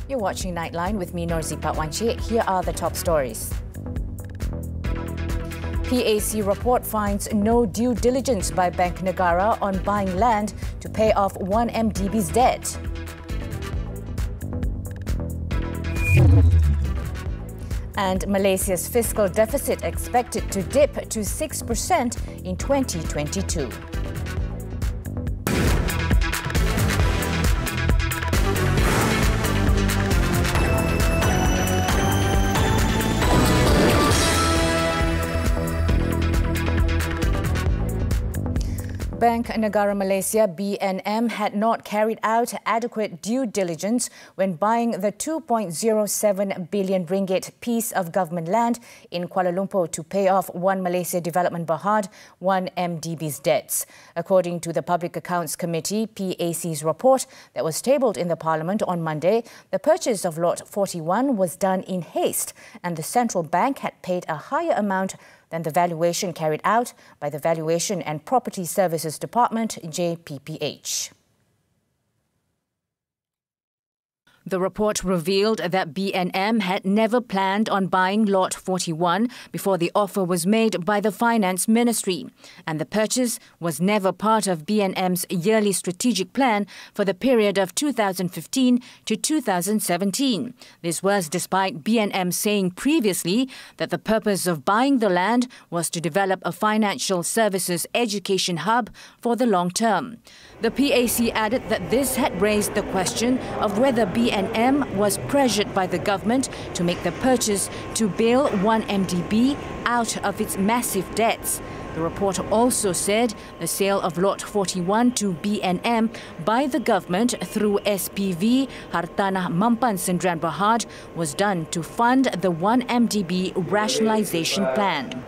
You're watching Nightline with me, Norzi Patwanchi. Here are the top stories. PAC report finds no due diligence by Bank Negara on buying land to pay off 1MDB's debt. And Malaysia's fiscal deficit expected to dip to 6% in 2022. Bank Negara Malaysia (BNM) had not carried out adequate due diligence when buying the 2.07 billion ringgit piece of government land in Kuala Lumpur to pay off One Malaysia Development Berhad 1MDB's debts. According to the Public Accounts Committee (PAC's) report that was tabled in the Parliament on Monday, the purchase of Lot 41 was done in haste and the Central Bank had paid a higher amount than the valuation carried out by the Valuation and Property Services Department, JPPH. The report revealed that BNM had never planned on buying Lot 41 before the offer was made by the Finance Ministry, and the purchase was never part of BNM's yearly strategic plan for the period of 2015 to 2017. This was despite BNM saying previously that the purpose of buying the land was to develop a financial services education hub for the long term. The PAC added that this had raised the question of whether BNM was pressured by the government to make the purchase to bail 1MDB out of its massive debts. The report also said the sale of Lot 41 to BNM by the government through SPV Hartanah Mampan Sendirian Berhad was done to fund the 1MDB rationalisation plan.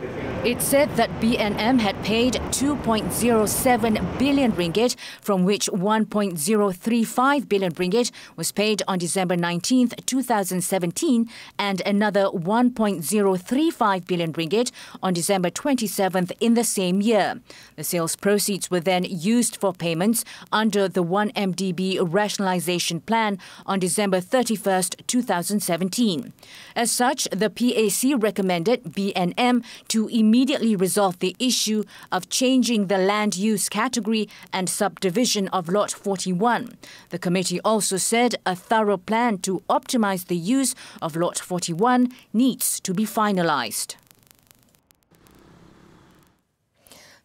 It said that BNM had paid 2.07 billion ringgit, from which 1.035 billion ringgit was paid on December 19, 2017, and another 1.035 billion ringgit on December 27th in the same year. The sales proceeds were then used for payments under the 1MDB rationalisation plan on December 31st, 2017. As such, the PAC recommended BNM to immediately resolve the issue of changing the land use category and subdivision of Lot 41. The committee also said a thorough plan to optimise the use of Lot 41 needs to be finalised.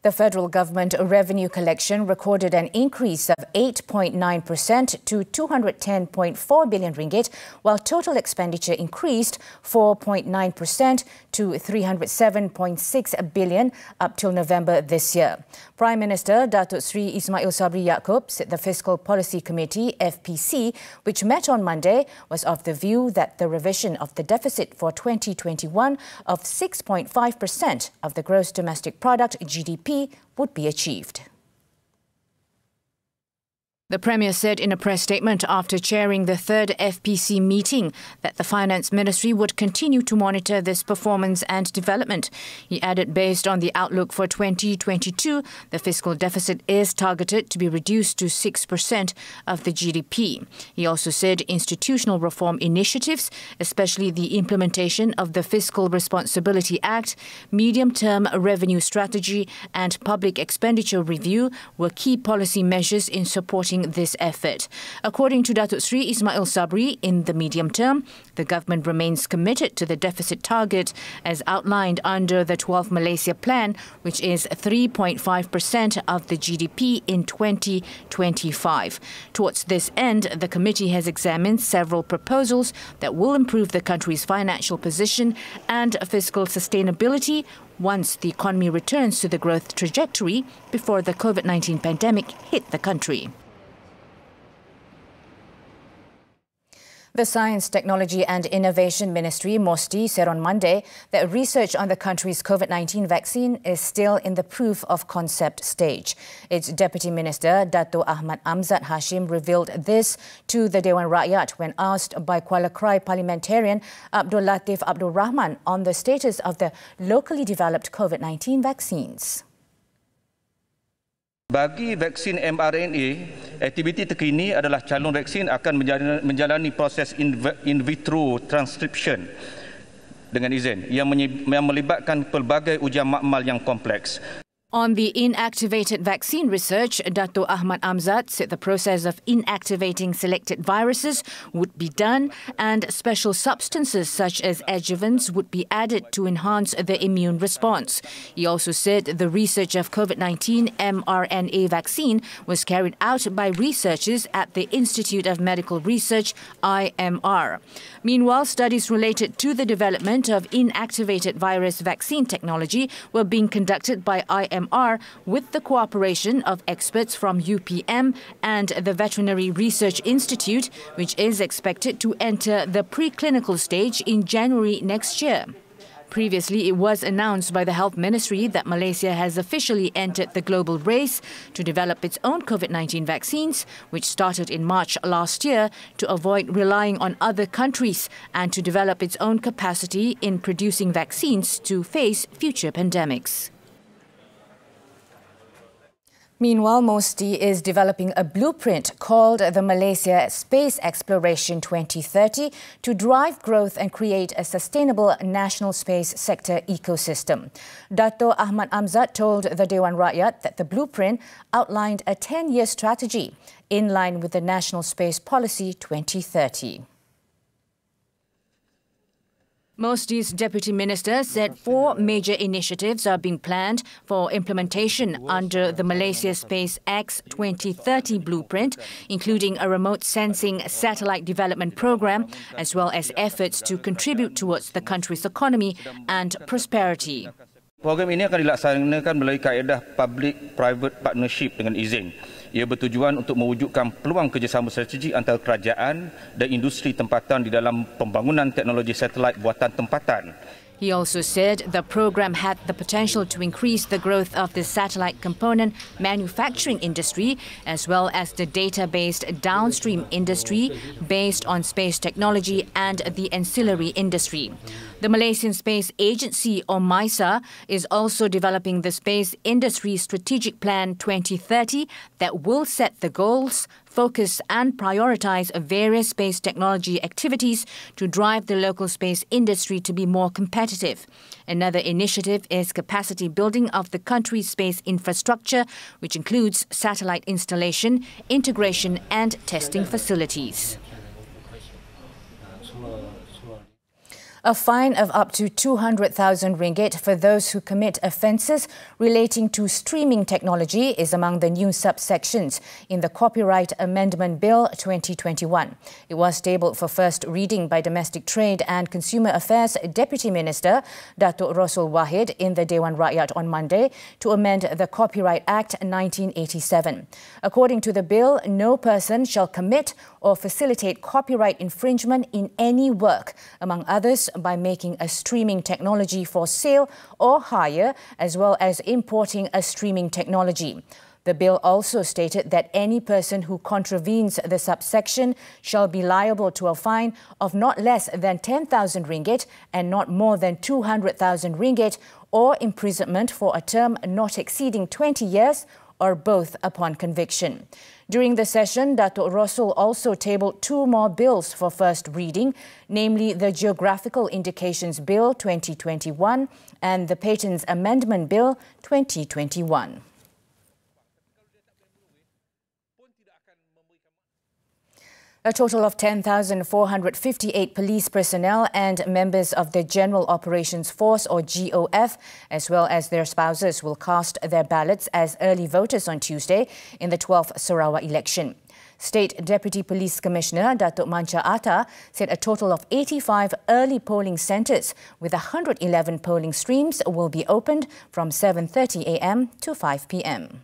The federal government revenue collection recorded an increase of 8.9% to 210.4 billion ringgit, while total expenditure increased 4.9% to 307.6 billion up till November this year. Prime Minister Datuk Sri Ismail Sabri Yaakob said the Fiscal Policy Committee (FPC), which met on Monday, was of the view that the revision of the deficit for 2021 of 6.5% of the gross domestic product (GDP) would be achieved. The Premier said in a press statement after chairing the third FPC meeting that the Finance Ministry would continue to monitor this performance and development. He added based on the outlook for 2022, the fiscal deficit is targeted to be reduced to 6% of the GDP. He also said institutional reform initiatives, especially the implementation of the Fiscal Responsibility Act, medium-term revenue strategy and public expenditure review were key policy measures in supporting this effort. According to Datuk Sri Ismail Sabri, in the medium term, the government remains committed to the deficit target as outlined under the 12 Malaysia Plan, which is 3.5% of the GDP in 2025. Towards this end, the committee has examined several proposals that will improve the country's financial position and fiscal sustainability once the economy returns to the growth trajectory before the COVID-19 pandemic hit the country. The Science, Technology and Innovation Ministry, MOSTI, said on Monday that research on the country's COVID-19 vaccine is still in the proof of concept stage. Its Deputy Minister, Dato' Ahmad Amzad Hashim, revealed this to the Dewan Rakyat when asked by Kuala Krai parliamentarian Abdul Latif Abdul Rahman on the status of the locally developed COVID-19 vaccines. Bagi vaksin mRNA, aktiviti terkini adalah calon vaksin akan menjalani proses in vitro transcription dengan izin yang melibatkan pelbagai ujian makmal yang kompleks. On the inactivated vaccine research, Dato' Ahmad Amzad said the process of inactivating selected viruses would be done and special substances such as adjuvants would be added to enhance the immune response. He also said the research of COVID-19 mRNA vaccine was carried out by researchers at the Institute of Medical Research, IMR. Meanwhile, studies related to the development of inactivated virus vaccine technology were being conducted by IMR with the cooperation of experts from UPM and the Veterinary Research Institute, which is expected to enter the preclinical stage in January next year. Previously, it was announced by the Health Ministry that Malaysia has officially entered the global race to develop its own COVID-19 vaccines, which started in March last year, to avoid relying on other countries and to develop its own capacity in producing vaccines to face future pandemics. Meanwhile, MOSTI is developing a blueprint called the Malaysia Space Exploration 2030 to drive growth and create a sustainable national space sector ecosystem. Dato' Ahmad Amzad told the Dewan Rakyat that the blueprint outlined a 10-year strategy in line with the National Space Policy 2030. MOSTI's Deputy Minister said 4 major initiatives are being planned for implementation under the Malaysia Space X 2030 blueprint, including a remote sensing satellite development program, as well as efforts to contribute towards the country's economy and prosperity. Program ini akan dilaksanakan melalui kaedah public-private partnership dengan izin. Ia bertujuan untuk mewujudkan peluang kerjasama strategi antara kerajaan dan industri tempatan di dalam pembangunan teknologi satelit buatan tempatan. He also said the program had the potential to increase the growth of the satellite component manufacturing industry as well as the data-based downstream industry based on space technology and the ancillary industry. The Malaysian Space Agency, or MISA, is also developing the Space Industry Strategic Plan 2030 that will set the goals, focus and prioritise various space technology activities to drive the local space industry to be more competitive. Another initiative is capacity building of the country's space infrastructure, which includes satellite installation, integration and testing facilities. A fine of up to 200,000 ringgit for those who commit offences relating to streaming technology is among the new subsections in the Copyright Amendment Bill 2021. It was tabled for first reading by Domestic Trade and Consumer Affairs Deputy Minister Datuk Rossul Wahid in the Dewan Rakyat on Monday to amend the Copyright Act 1987. According to the bill, no person shall commit or facilitate copyright infringement in any work, among others by making a streaming technology for sale or hire, as well as importing a streaming technology. The bill also stated that any person who contravenes the subsection shall be liable to a fine of not less than 10,000 ringgit and not more than 200,000 ringgit, or imprisonment for a term not exceeding 20 years, or both upon conviction. During the session, Datuk Rossul also tabled 2 more bills for first reading, namely the Geographical Indications Bill 2021 and the Patents Amendment Bill 2021. A total of 10,458 police personnel and members of the General Operations Force, or GOF, as well as their spouses, will cast their ballots as early voters on Tuesday in the 12th Sarawak election. State Deputy Police Commissioner Datuk Mancha Atta said a total of 85 early polling centres with 111 polling streams will be opened from 7:30 a.m. to 5 p.m.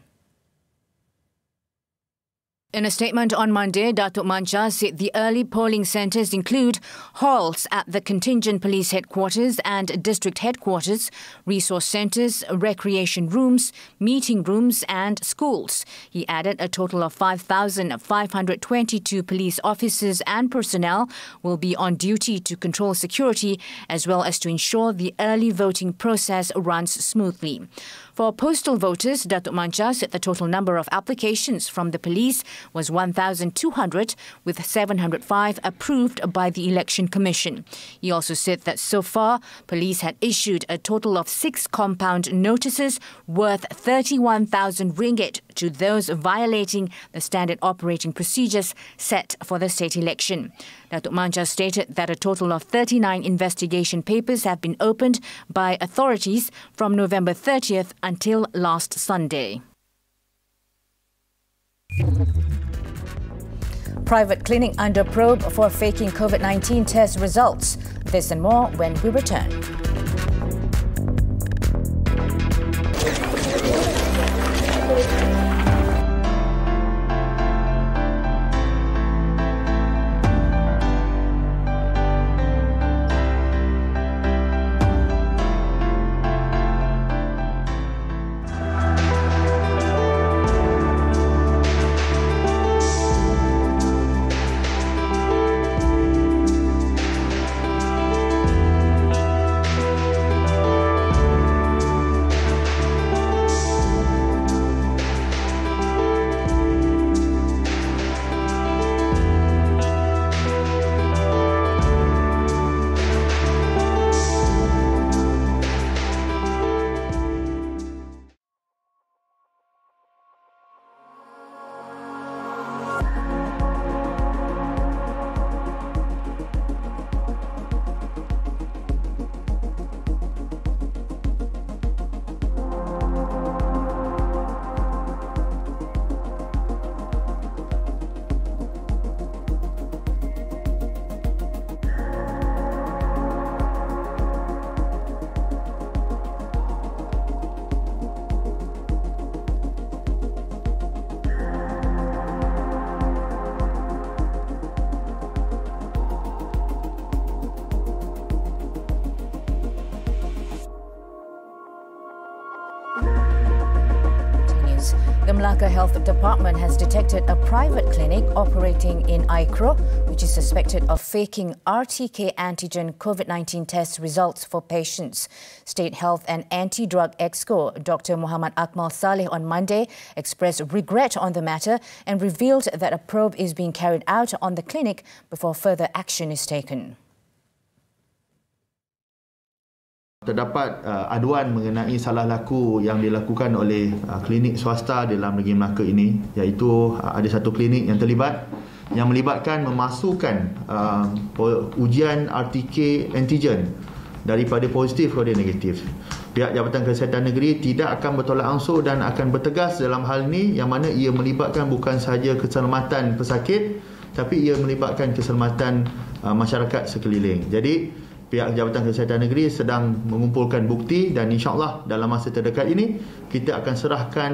In a statement on Monday, Datuk Mancha said the early polling centres include halls at the Contingent Police Headquarters and District Headquarters, resource centres, recreation rooms, meeting rooms and schools. He added a total of 5,522 police officers and personnel will be on duty to control security as well as to ensure the early voting process runs smoothly. For postal voters, Datuk Mancha said the total number of applications from the police was 1,200, with 705 approved by the Election Commission. He also said that so far, police had issued a total of 6 compound notices worth 31,000 ringgit to those violating the standard operating procedures set for the state election. Datuk Mancha stated that a total of 39 investigation papers have been opened by authorities from November 30th until last Sunday. Private clinic under probe for faking COVID-19 test results. This and more when we return. The Melaka Health Department has detected a private clinic operating in Aikro, which is suspected of faking RTK antigen COVID-19 test results for patients. State Health and Anti-Drug Exco Dr. Muhammad Akmal Saleh on Monday expressed regret on the matter and revealed that a probe is being carried out on the clinic before further action is taken. Terdapat aduan mengenai salah laku yang dilakukan oleh klinik swasta dalam negeri Melaka ini, iaitu ada satu klinik yang terlibat yang melibatkan memasukkan ujian RTK antigen daripada positif kepada negatif. Pihak Jabatan Kesihatan Negeri tidak akan bertolak ansur dan akan bertegas dalam hal ini, yang mana ia melibatkan bukan sahaja keselamatan pesakit tapi ia melibatkan keselamatan masyarakat sekeliling. Jadi pihak Jabatan Kesihatan Negeri sedang mengumpulkan bukti dan insya-Allah dalam masa terdekat ini kita akan serahkan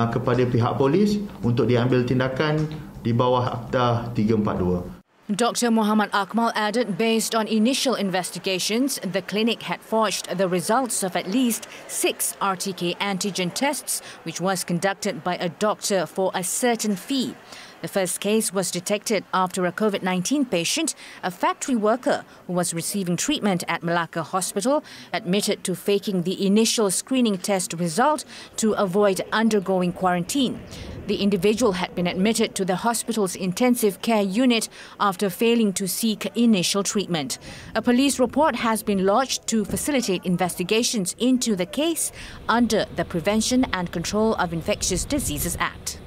kepada pihak polis untuk diambil tindakan di bawah Akta 342. Dr. Muhammad Akmal added based on initial investigations, the clinic had forged the results of at least 6 RTK antigen tests, which was conducted by a doctor for a certain fee. The first case was detected after a COVID-19 patient, a factory worker who was receiving treatment at Melaka Hospital, admitted to faking the initial screening test result to avoid undergoing quarantine. The individual had been admitted to the hospital's intensive care unit after failing to seek initial treatment. A police report has been lodged to facilitate investigations into the case under the Prevention and Control of Infectious Diseases Act.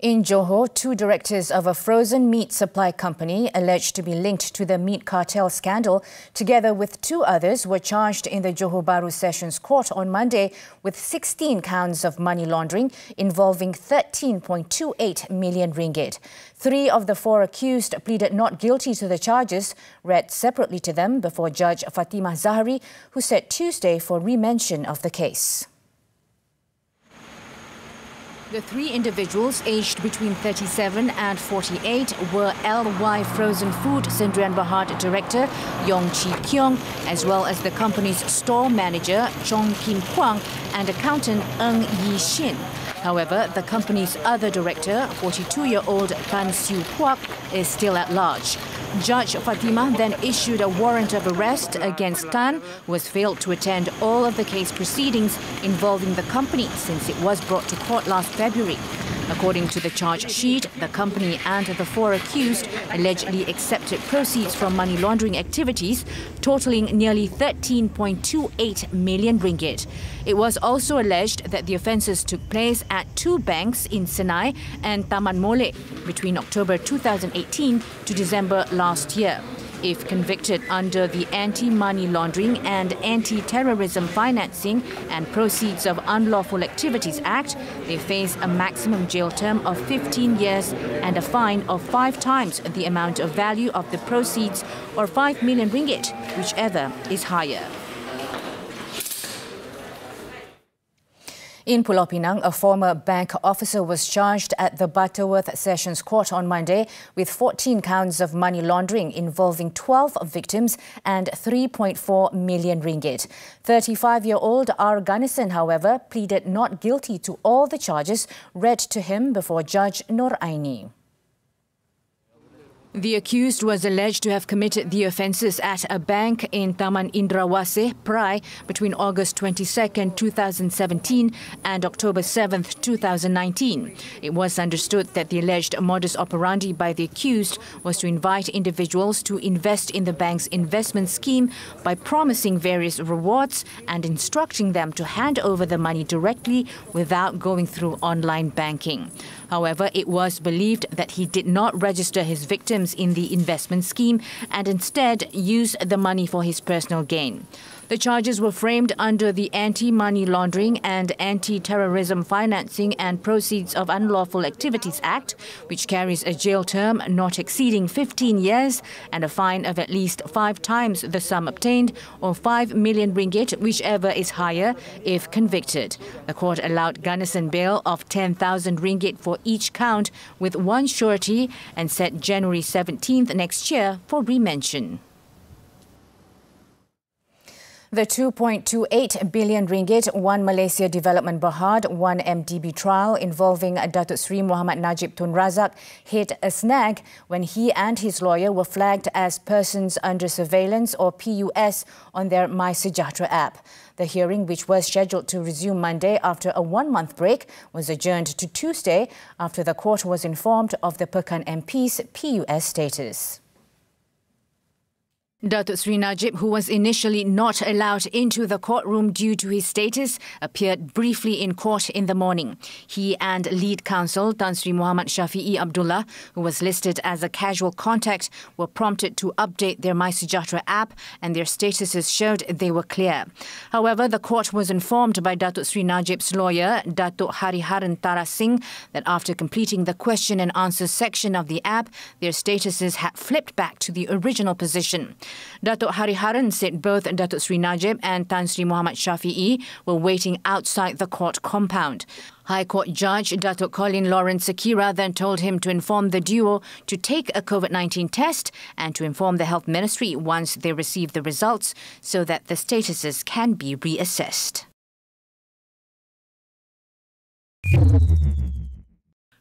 In Johor, 2 directors of a frozen meat supply company alleged to be linked to the meat cartel scandal, together with 2 others, were charged in the Johor Bahru Sessions Court on Monday with 16 counts of money laundering involving 13.28 million ringgit. 3 of the 4 accused pleaded not guilty to the charges read separately to them before Judge Fatimah Zahari, who set Tuesday for remention of the case. The 3 individuals aged between 37 and 48 were LY Frozen Food Sendirian Berhad Director Yong Chi Keong, as well as the company's store manager Chong Kim Kwang and accountant Ng Yi Shin. However, the company's other director, 42-year-old Tan Siu Puak, is still at large. Judge Fatimah then issued a warrant of arrest against Tan, who has failed to attend all of the case proceedings involving the company since it was brought to court last February. According to the charge sheet, the company and the four accused allegedly accepted proceeds from money laundering activities totaling nearly 13.28 million ringgit. It was also alleged that the offences took place at two banks in Senai and Taman Molek between October 2018 to December last year. If convicted under the Anti-Money Laundering and Anti-Terrorism Financing and Proceeds of Unlawful Activities Act, they face a maximum jail term of 15 years and a fine of 5 times the amount of value of the proceeds, or 5 million ringgit, whichever is higher. In Pulau Pinang, a former bank officer was charged at the Butterworth Sessions Court on Monday with 14 counts of money laundering involving 12 victims and 3.4 million ringgit. 35-year-old R. Ganesan, however, pleaded not guilty to all the charges read to him before Judge Nur Aini. The accused was alleged to have committed the offences at a bank in Taman Indrawasih, Perai, between August 22, 2017 and October 7, 2019. It was understood that the alleged modus operandi by the accused was to invite individuals to invest in the bank's investment scheme by promising various rewards and instructing them to hand over the money directly without going through online banking. However, it was believed that he did not register his victims in the investment scheme and instead used the money for his personal gain. The charges were framed under the Anti-Money Laundering and Anti-Terrorism Financing and Proceeds of Unlawful Activities Act, which carries a jail term not exceeding 15 years and a fine of at least 5 times the sum obtained, or 5 million ringgit, whichever is higher, if convicted. The court allowed Ganesan bail of 10,000 ringgit for each count with one surety and set January 17th next year for remention. The 2.28 billion ringgit One Malaysia Development Berhad 1MDB trial involving Datuk Seri Muhammad Najib Tun Razak hit a snag when he and his lawyer were flagged as persons under surveillance, or PUS, on their MySejahtera app. The hearing, which was scheduled to resume Monday after a 1-month break, was adjourned to Tuesday after the court was informed of the Pekan MP's PUS status. Datuk Seri Najib, who was initially not allowed into the courtroom due to his status, appeared briefly in court in the morning. He and lead counsel Tan Sri Muhammad Shafi'i Abdullah, who was listed as a casual contact, were prompted to update their MySejahtera app, and their statuses showed they were clear. However, the court was informed by Datuk Seri Najib's lawyer, Datuk Hariharan Tarasing, that after completing the question and answer section of the app, their statuses had flipped back to the original position. Datuk Hariharan said both Datuk Seri Najib and Tan Sri Muhammad Shafi'i were waiting outside the court compound. High Court Judge Datuk Colin Lawrence Sakira then told him to inform the duo to take a COVID-19 test and to inform the Health Ministry once they receive the results so that the statuses can be reassessed.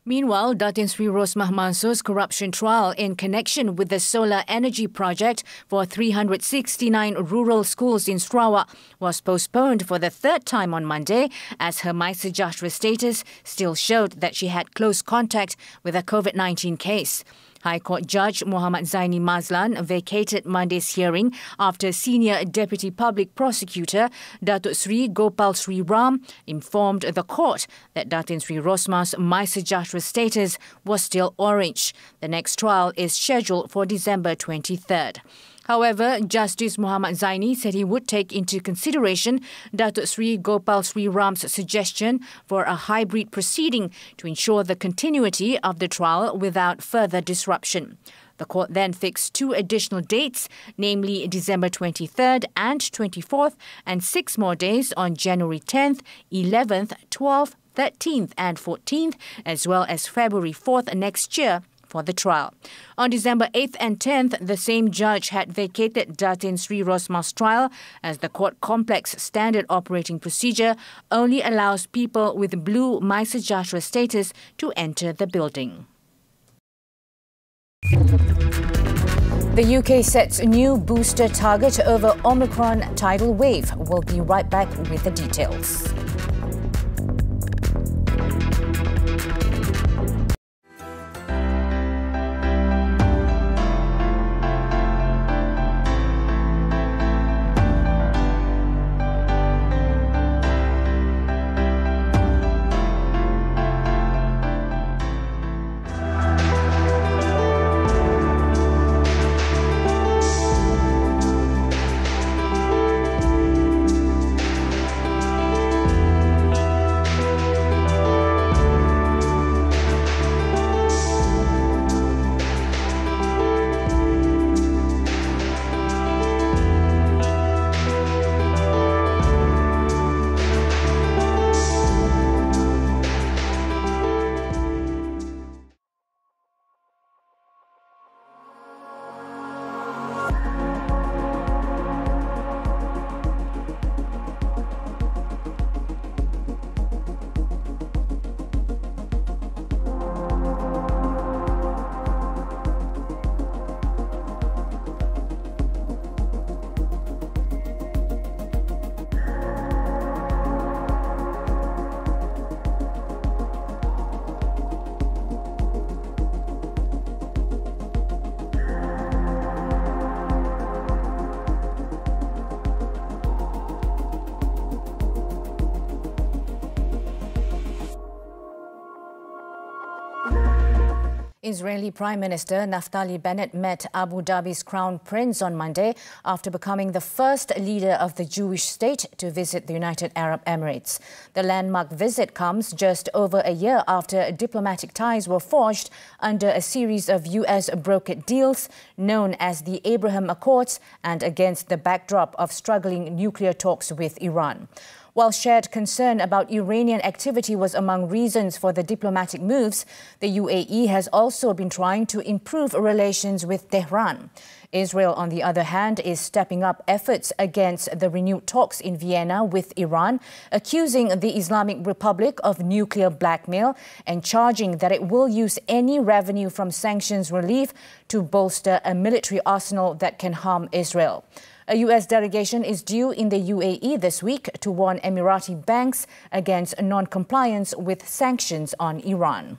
Meanwhile, Datin Sri Rosmah Mansur's corruption trial in connection with the solar energy project for 369 rural schools in Sarawak was postponed for the third time on Monday, as her MySejahtera status still showed that she had close contact with a COVID-19 case. High Court Judge Muhammad Zaini Mazlan vacated Monday's hearing after Senior Deputy Public Prosecutor Datuk Sri Gopal Sri Ram informed the court that Datin Sri Rosmah's MySejahtera status was still orange. The next trial is scheduled for December 23rd. However, Justice Muhammad Zaini said he would take into consideration Datuk Sri Gopal Sri Ram's suggestion for a hybrid proceeding to ensure the continuity of the trial without further disruption. The court then fixed 2 additional dates, namely December 23rd and 24th, and 6 more days on January 10th, 11th, 12th, 13th and 14th, as well as February 4th next year for the trial. On December 8th and 10th, the same judge had vacated Datin Sri Rosmah's trial, as the court complex standard operating procedure only allows people with blue MySejahtera status to enter the building. The UK sets a new booster target over Omicron tidal wave. We'll be right back with the details. Israeli Prime Minister Naftali Bennett met Abu Dhabi's Crown Prince on Monday after becoming the first leader of the Jewish state to visit the United Arab Emirates. The landmark visit comes just over a year after diplomatic ties were forged under a series of US brokered deals known as the Abraham Accords and against the backdrop of struggling nuclear talks with Iran. While shared concern about Iranian activity was among reasons for the diplomatic moves, the UAE has also been trying to improve relations with Tehran. Israel, on the other hand, is stepping up efforts against the renewed talks in Vienna with Iran, accusing the Islamic Republic of nuclear blackmail and charging that it will use any revenue from sanctions relief to bolster a military arsenal that can harm Israel. A US delegation is due in the UAE this week to warn Emirati banks against non-compliance with sanctions on Iran.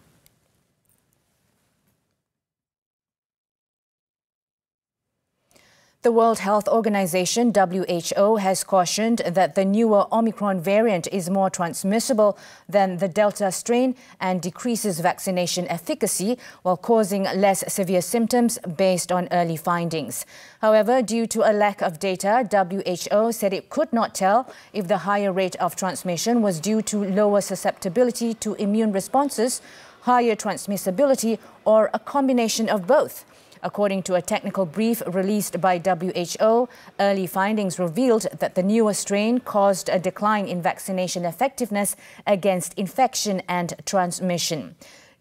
The World Health Organization, WHO, has cautioned that the newer Omicron variant is more transmissible than the Delta strain and decreases vaccination efficacy while causing less severe symptoms based on early findings. However, due to a lack of data, WHO said it could not tell if the higher rate of transmission was due to lower susceptibility to immune responses, higher transmissibility, or a combination of both. According to a technical brief released by WHO, early findings revealed that the newer strain caused a decline in vaccination effectiveness against infection and transmission.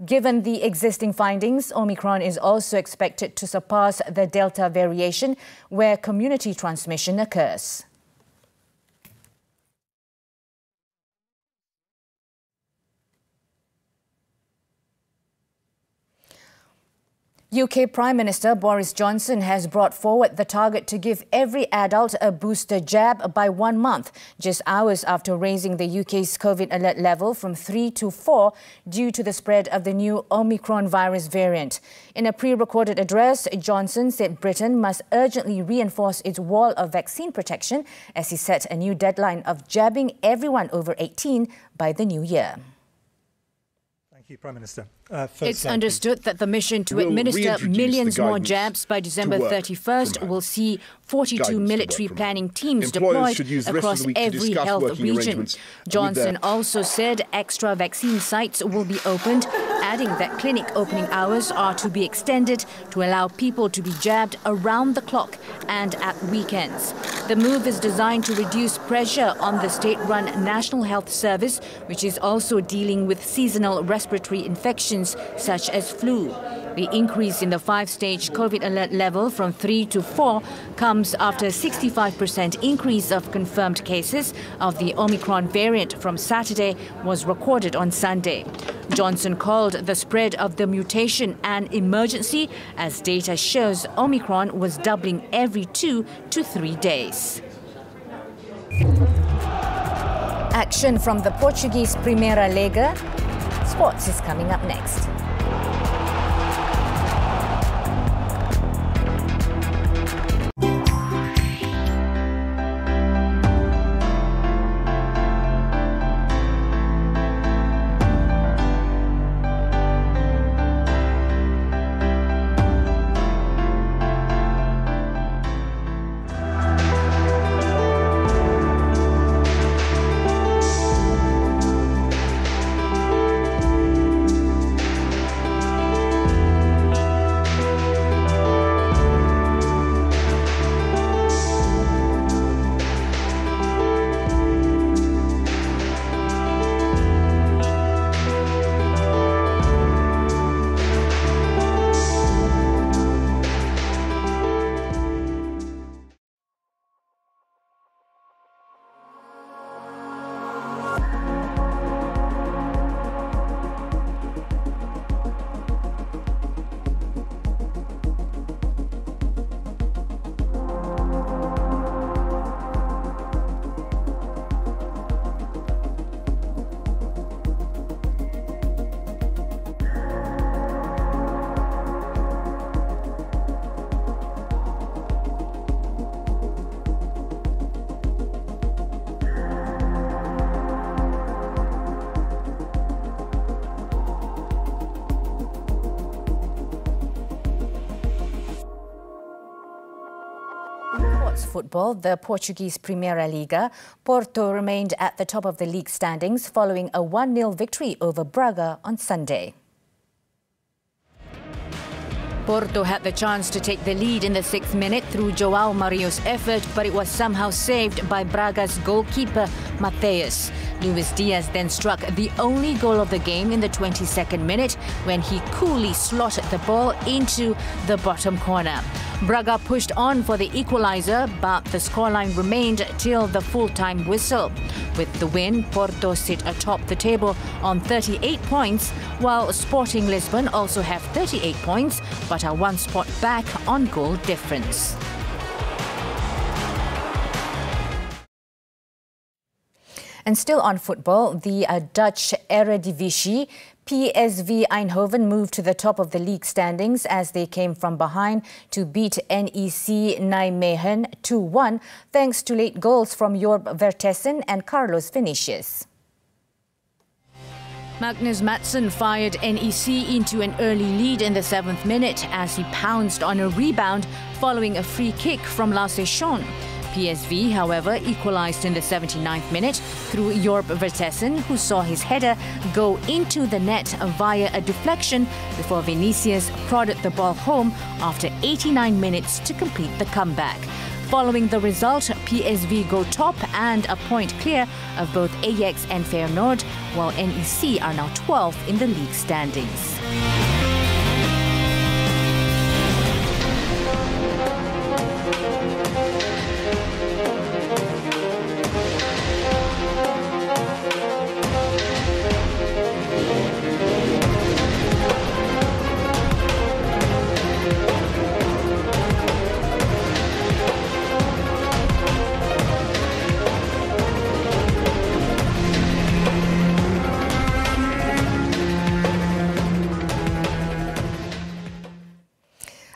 Given the existing findings, Omicron is also expected to surpass the Delta variation, where community transmission occurs. UK Prime Minister Boris Johnson has brought forward the target to give every adult a booster jab by 1 month, just hours after raising the UK's COVID alert level from 3 to 4 due to the spread of the new Omicron virus variant. In a pre-recorded address, Johnson said Britain must urgently reinforce its wall of vaccine protection as he set a new deadline of jabbing everyone over 18 by the new year. Thank you, Prime Minister. It's understood that the mission to administer millions more jabs by December 31st will see 42 military planning teams deployed across every health region. Johnson also said extra vaccine sites will be opened, adding that clinic opening hours are to be extended to allow people to be jabbed around the clock and at weekends. The move is designed to reduce pressure on the state-run National Health Service, which is also dealing with seasonal respiratory infections such as flu. The increase in the 5-stage COVID alert level from 3 to 4 comes after a 65% increase of confirmed cases of the Omicron variant from Saturday was recorded on Sunday. Johnson called the spread of the mutation an emergency as data shows Omicron was doubling every 2 to 3 days. Action from the Portuguese Primeira Liga. Sports is coming up next. Football, the Portuguese Primeira Liga, Porto remained at the top of the league standings following a 1-0 victory over Braga on Sunday. Porto had the chance to take the lead in the 6th minute through João Mario's effort, but it was somehow saved by Braga's goalkeeper, Mateus. Luis Diaz then struck the only goal of the game in the 22nd minute when he coolly slotted the ball into the bottom corner. Braga pushed on for the equaliser, but the scoreline remained till the full-time whistle. With the win, Porto sit atop the table on 38 points, while Sporting Lisbon also have 38 points, but are 1 spot back on goal difference. And still on football, the Dutch Eredivisie, PSV Eindhoven moved to the top of the league standings as they came from behind to beat NEC Nijmegen 2-1 thanks to late goals from Jorb Vertessen and Carlos Vinicius. Magnus Matsson fired NEC into an early lead in the 7th minute as he pounced on a rebound following a free kick from Lasse Schön. PSV, however, equalised in the 79th minute through Jorb Vertessen, who saw his header go into the net via a deflection before Vinicius prodded the ball home after 89 minutes to complete the comeback. Following the result, PSV go top and a point clear of both Ajax and Feyenoord, while NEC are now 12th in the league standings.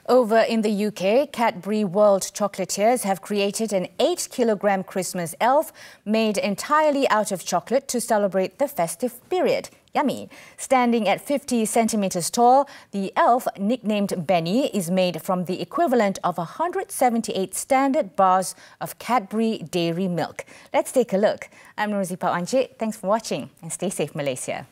Over in the UK, Cadbury World Chocolatiers have created an 8-kilogram Christmas elf made entirely out of chocolate to celebrate the festive period. Yummy! Standing at 50 centimeters tall, the elf, nicknamed Benny, is made from the equivalent of 178 standard bars of Cadbury dairy milk. Let's take a look. I'm Rosie Pawancik. Thanks for watching and stay safe, Malaysia.